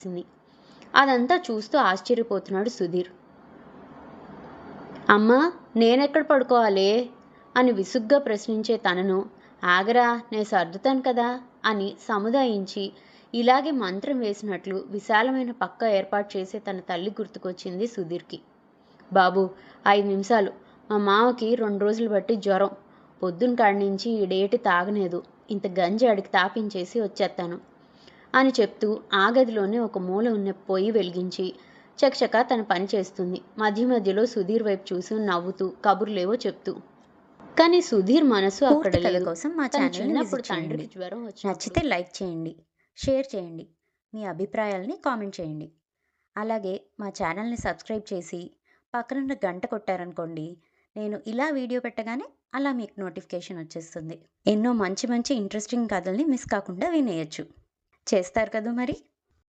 చేసింది. అదంతా చూస్తూ ఆశ్చర్యపోతున్నాడు సుధీర్. అమ్మా, నేనెక్కడ పడుకోవాలే అని విసుగ్గా ప్రశ్నించే తనను, ఆగరా నేను సర్దుతాను కదా అని సముదాయించి ఇలాగే మంత్రం వేసినట్లు విశాలమైన పక్క ఏర్పాటు చేసే తన తల్లి గుర్తుకొచ్చింది సుధీర్కి. బాబు, 5 నిమిషాలు, మా మామకి 2 రోజులు బట్టి జ్వరం, పొద్దున్న కాడ్నించి ఈడేటి తాగలేదు, ఇంత గంజి ఆడికి తాపించేసి వచ్చేస్తాను అని చెప్తూ ఆ గదిలోనే ఒక మూల ఉన్న పొయ్యి వెలిగించి చకచకా తన పని చేస్తుంది. మధ్య మధ్యలో సుధీర్ వైపు చూసి నవ్వుతూ కబుర్లేవో చెప్తూ. కానీ సుధీర్ మనసు అక్కడ పూర్తి కథ లేదు. కోసం మా తన ఛానల్ని చిన్నప్పుడు విజిట్ చేయండి. తండ్రికి జ్వరం వచ్చినప్పుడు నచ్చితే లైక్ చేయండి, షేర్ చేయండి, మీ అభిప్రాయాలని కామెంట్ చేయండి. అలాగే మా ఛానల్ని సబ్స్క్రైబ్ చేసి పక్కనున్న గంట కొట్టారనుకోండి, నేను ఇలా వీడియో పెట్టగానే అలా మీకు నోటిఫికేషన్ వచ్చేస్తుంది. ఎన్నో మంచి మంచి ఇంట్రెస్టింగ్ కథల్ని మిస్ కాకుండా వినేయచ్చు. చేస్తారు కదా మరి.